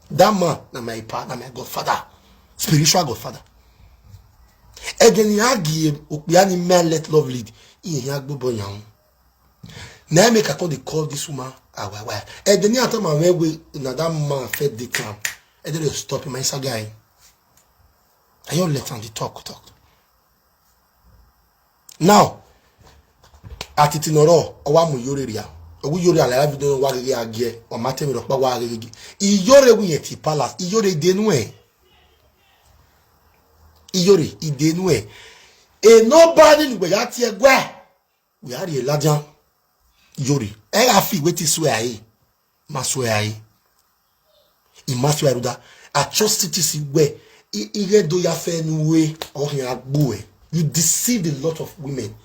That man, na my partner, my godfather, spiritual godfather. Again, Enogie, Ukbiani man let love lead. In Yagbo Young. Now make a call they call this woman our wife. And then you my way that man fed the clam. And then you stop him, my guy. And you let on the talk. Now, at it in a row, or one more Yoria. We yore ala vi don wa gege age o ma temi ro pa wa gege iyore wi yeti palace iyore denu e iyore idenu e nobody ni gbe ya ti egwa we are a lajan yore e ga fi wetin swear ayi ma swear ayi I ma swear ruda atrocity si we ire do ya fe nu we o hin agbo e you deceive a lot of women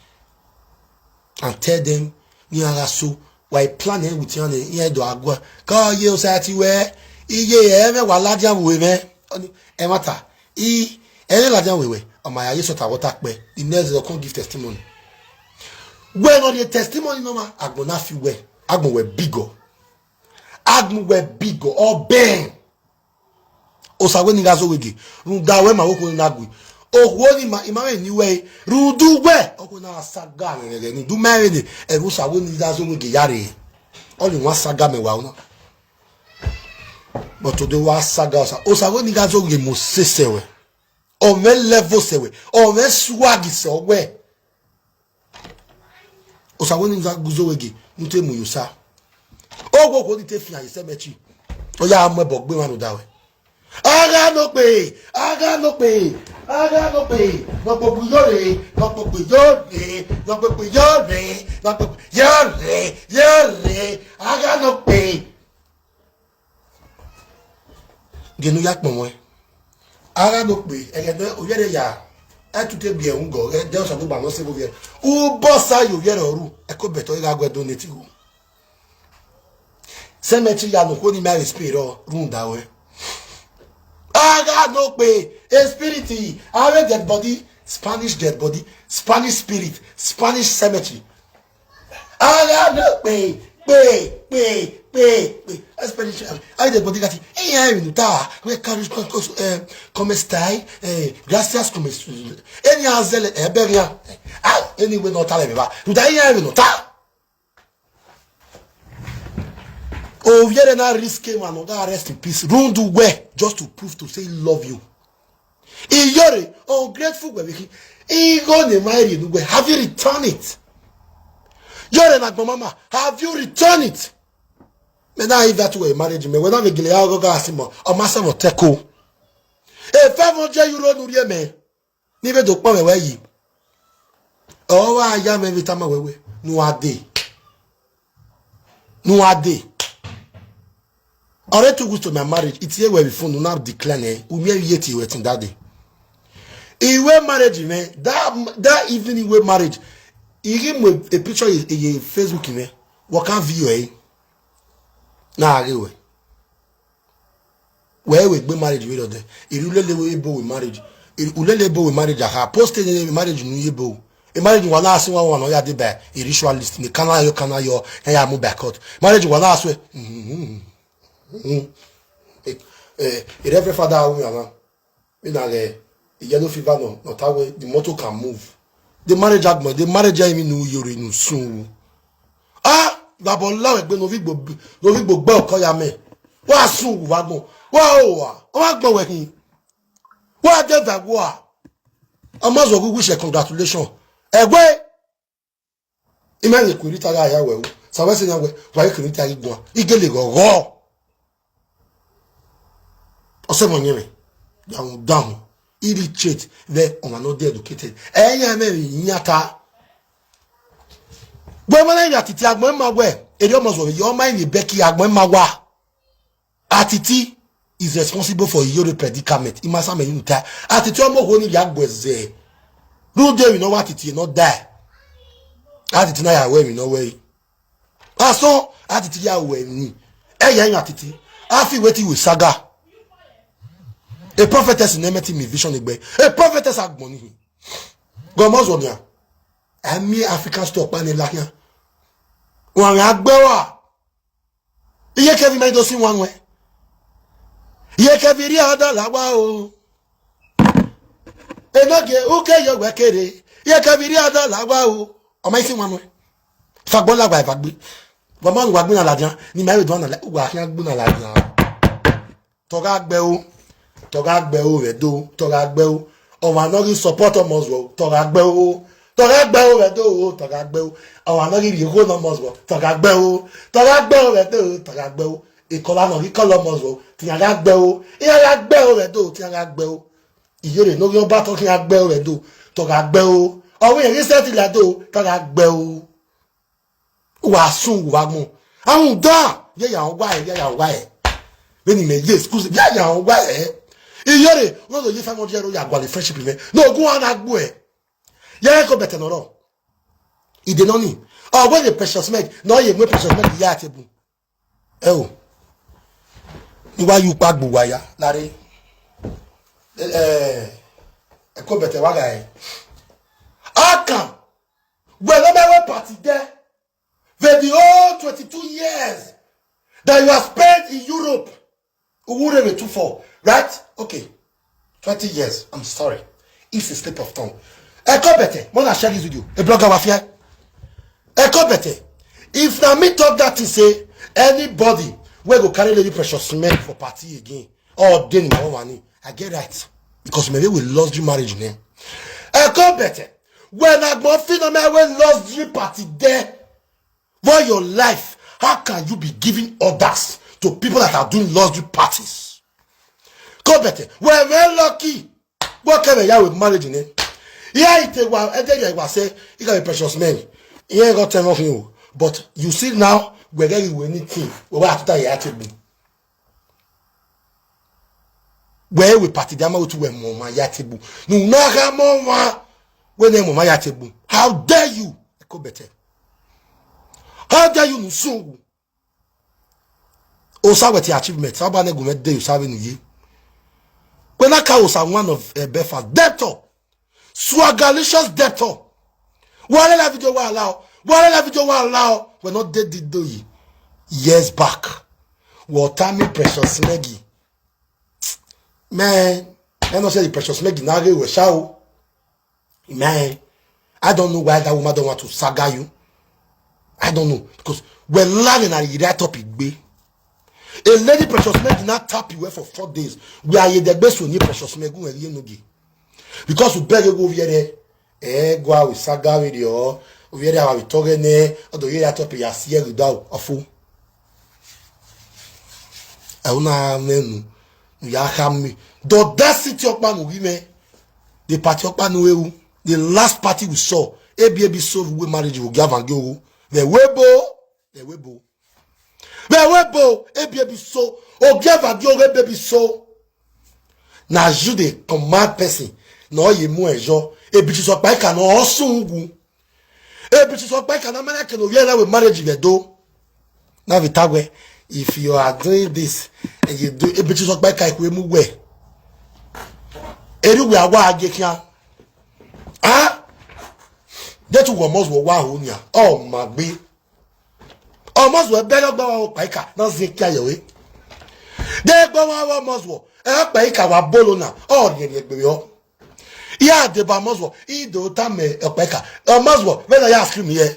and tell them ni ara so why planning with you here do agwa ka ye society where iye me wa lajan we me e mata e lajan we o ma ya sort water pe the next they come give testimony when on the testimony no ma agbo na fi we agbo we bigger or bang o sa we ni gazo wege runda we ma wo ko na gbe o ni ma imame ni we rudu we o ko na saga ni du mere ni e wo sa wo ni gazo wege yare only one saga me wa no but to the one saga o sa wo ni gazo wege mo sesewe o me level sewe o me swag se o we o sa wo ni gazo wege nte mu yusa o go ko ni te fi ayi se mechi o ya mo ebo gbe wanu dawe aga no pe no popu yore aga no pe genu ya pon won aga no pe egede o yere ya etute bi ehun go de o so gba won se bo bi u boss ayo yere oru e ko beto ga gwe donate o cemetery ya no ko ni my spirit o run dawe aga no pay a spirit our dead body Spanish dead body Spanish spirit Spanish cemetery aga no pay spiritual I dead body gati e minuta we carry come stai gracias come any azel e beria anyway no tell me ba you die minuta oh, you're not risking man, no, rest in peace. Run do where just to prove to say love you. You're ungrateful. Have you returned it? You're not mama. Have you returned it? Me na if that way marriage me when I begin go asimo o masa mo teko. E 500 euro no rie me. Ni be do pon me yi. O wa ya me vitama wewe. No ade. Already too good to my marriage. It's here where we found now decline. We may yet you waiting that day. Iwe marriage, man. That evening iwe marriage. He with a picture is a Facebook, man. What can view, eh? Nah, anyway. Where we be marriage with them. If you let the able with marriage, if you let the able with marriage, I posted in marriage new able. A marriage one last one or ya de back. A ritualist in the canal, your and I move back out. Marriage one last way. Every father woman, the yellow fever no, not how the motor can move. The marriage agreement, the marriage I mean no you no soon. Ah, Babola we no vigbo gbo koya me. Wa soon wagbon. Wa agbo we kin. Wa de dagwa. Amazo gugu she congratulations. Egwe imani kurita ya we. Sawese na we, wa kurita igwa. Igele go. Osemonyeme down illiterate they are not educated nyata gbemele yatiti agbon magwe eri omo so your mind e beki agbon magwa atiti is responsible for your predicament imasa me yuta atiti omo ho ni yagbeze do dey we know what it not die atiti na ya we we know we aso atiti ya we ni eyan atiti afi wetin we saga. A prophetess in Emeti me vision egbe. A prophetess agboni. Gomo zonia. Ami African stock pa ni lakia. Wan agbe wa. Iye kevi mai do sin wan we. Ye keviri adala wa o. Enogie uke yo wekere. Ye keviri adala wa o. Oma isi wanu. Fagbon la gba fagbe. Bama wa gbe na ladian ni ma we do na la wa kian gbe na ladian. Toga gbe o. Toga gbe o redo. Toga gbe o. O wa no support omos toga gbe o. Toga gbe o redo o. Toga gbe o. O wa no ri go no omos toga gbe o. Toga gbe o redo. Toga gbe o. Ikola no ri kolo omos ti aga gbe o. Iya gbe o redo ti aga gbe o. Iyere no yo ba to ki agbe o redo. Toga gbe o. O we ri set la do. Toga gbe o. Wa sun wa mu. Ahun da. Ye ya wa e, ye ya wa e. Beni me ye excuse. Ye ya wa e. Iyere no do ye 500 euro ya gwa le friendship me. No go an agbo e. Ye ko bete no ro. Ide no ni. Oh, when the precious make. No ye me precious make ya tebu. O. Ni wa yu pa gbo wa ya. Lare. Ko bete wa ga e. Aka. Whenever party there. For the whole 22 years that you have spent in Europe, Uwure too for, right? Okay, 20 years. I'm sorry. It's a slip of tongue. Eko bete, wanna share this video. A blogger wafia. Eko bete. If na me talk that to say anybody we go carry lady precious men for party again, or then my own money, I get that because maybe we lost your marriage name. Eko bete. When I go phenomenal we lost your party there. For your life, how can you be giving orders to people that are doing luxury parties? Go better. We're very lucky. What can we with marriage in it? Yeah, it was say you got a precious man. You ain't got time of you. But you see now, we're getting anything. We're after you at it. Where we party dama to where mama yatebu. No naga mama when mama yatebu. How dare you? Go better. How dare you nusungu? Osa weti achievement. Saba ne gume de usabe nuye. When I call Osa one of Belfast debtor, swagalicious debtor. Wale la video wa allow. Wale la video wa allow. We not dead did do ye. Years back. Watami precious Meggy. Man, I don't say the precious Meggy nage we shao. Man, I don't know why that woman don't want to saga you. I don't know because we're learning at the topic B. A lady precious man did not tap you for 4 days. We are the best when you precious man go and Enogie. Because we beg you go over there. Go out with saga video. Over there we talking there. Or the year topic you see without a fool. I wanna menu. You have me. The audacity of man women. The party of man the last party we saw. ABB so we marriage will give and go. The webo, baby so, oh, give a girl, baby so. Now, you the command person, no, ye mo enjo, a bitch of bike and also, a bitch of bike and American with marriage in the door. Now, Vitagwe, if you are doing this and you do a bitch of bike, I will move away. Anywhere, why I get here? Ah? That almost were wow, oh my be almost were better about Pika, not Zika away. There go almost were a Pika wa bolona, oh, yeah, yeah, the Bamoswo, he do tame a Pika, almost were when I ask him here.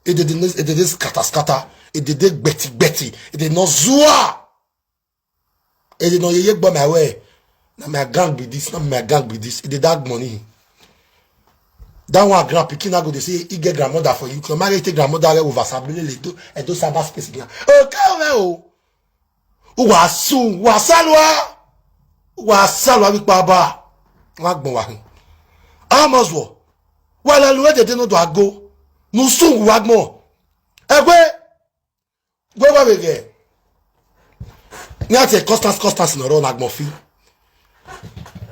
It did this scatter, it did Betty, it did not Zua. It did not yet by my way. Now my gang be this, not my gang be this, it did that money. That one grand picking go they say he get grandmother for you. Can marry take grandmother over Sabine and do cyber space again. Okay, oh. Wasalwa with Baba. Wagbon. Amazwo. Wala luwe de no do ago. No soon wagmo. Egwe. Go we again. Nyate Constance no ron agmofi.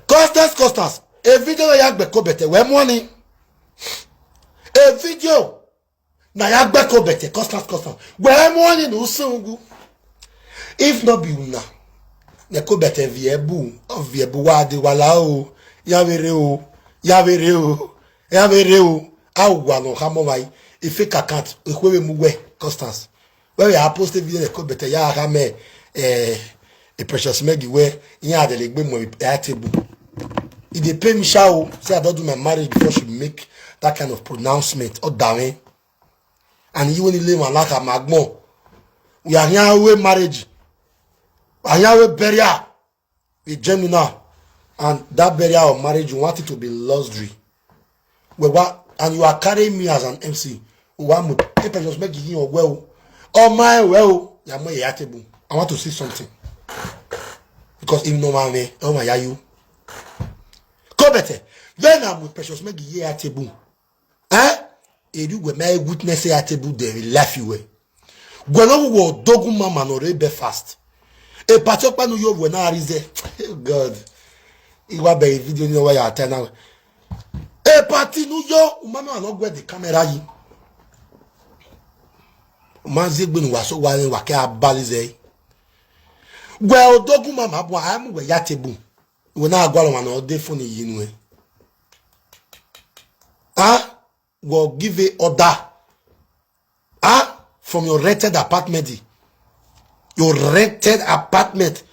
Constance. A video ya gbe ko bete we money. A video na ya gbeko bete Constance where money no sungu if not be una ne ko bete viebu wa de wala o ya vere o awa no hamo mai e fake account e kwewe mu we Constance where ya post video ne ko bete ya ha me A precious Maggie where he had a leg more table. If they pay me show, say I don't do my marriage before she make that kind of pronouncement or down. And you only live like a magmo. We are here with marriage. We are here with burial. With Gemini. And that burial of marriage, you want it to be luxury. And you are carrying me as an MC. We want to just make you well. Oh my well. I want to see something. Because if no man, oh my you. Come better. Then I'm with precious make ye at table. Eh? If you were my witness at table, they will laugh you away. Gweno wo dogu mama no rebe fast. E patokpa no yo when I is there. God. Iwa be video ni wa ya ten now. E party no yo mama no gwe the camera yi. Manzi gbe ni wa so wa wa ke abalize. Gwe dogu mama bo am we ya table. We na agwalo ma no de phone yi nu e. Ah, will give a order. Ah, from your rented apartment. Your rented apartment.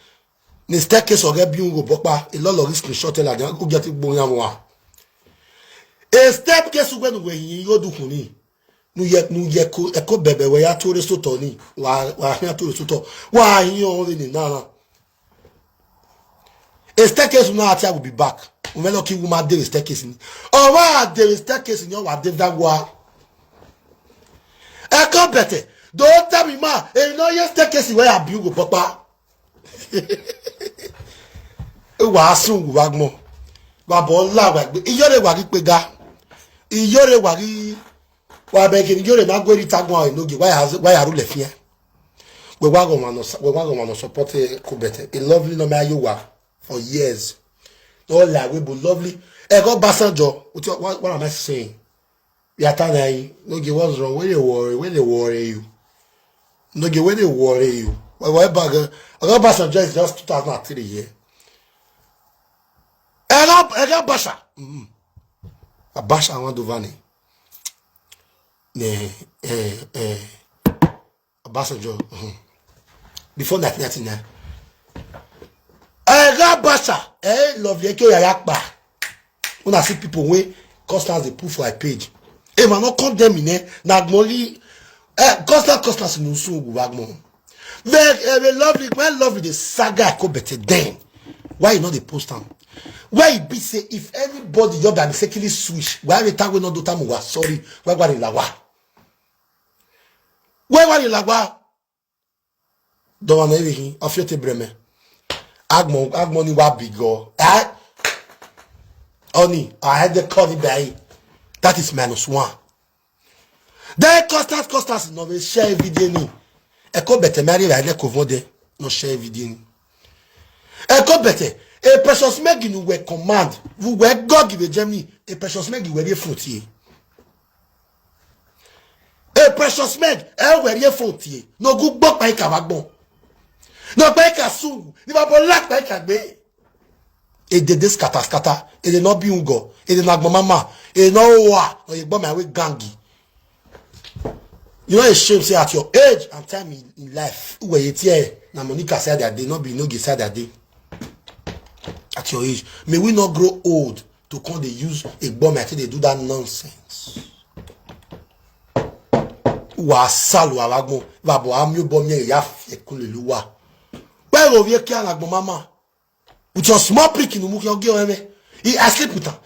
The staircase or get being go bokpa. A lot of risk screenshot la dem go get it bonya wa. A staircase when we you do kuni. Nu ye ko e ko bebe we ya to restoto ni. Wa ya to restoto. Wa yin only ni na. A staircase now I will be back. We may lucky woman there is staircase in. Oh, why there is staircase in your what that wa? I come better. Don't tell me, ma. You know your staircase where I build papa. It was soon wagmo. Babola wag. Iyore wagi pega. Iyore wagi. Wa begging iyore na go ritagwa Enogie. Why are you left here? We wago mano support Kubete. A lovely no me you wa for years. No lie, we be lovely. I got Basanjo. What am I saying? We are telling Enogie, what's wrong? When they worry you. Enogie, when they worry you. Why bag? I got Basanjo is just 2003 year. I got Basha. A Basha I want to vani. A Basanjo. Before 1999. I got Basha. Love you. When I see people wey Constance they put for a page. If I not condemn in Nagmoli Constance no so wagmo. Very lovely, well lovely the saga go better then. Why you not the post am? Why it be say if anybody job that mistakenly switch, why we talk we not do time we sorry, why the lawa? Why the lawa? Don't want everything. I feel te breme. Agmo ni wa bigo. Only I had the call by that is -1. Then Constance no be share video ni. E ko bete mari la le kovode no share video ni. E ko bete a precious meg you we command. Vous we God give Germany a precious meg we dey frontier. A precious meg e we dey frontier. No go gbok pa ka wagbon. No pa ka su, ni ba bo lak pa ka gbe. Et de skata et de no bi ungo et de na mama et no wa no you my way gangi. You know a shame say at your age and time in life where you here na Monica said that they not be Enogie said that day at your age may we not grow old to come they use a bomb until they do that nonsense. Wa salu awagmo ba bo am yo bomb ya fe kuleluwa where go vie kia na mama. With your small prick in the muki, I sleep with her.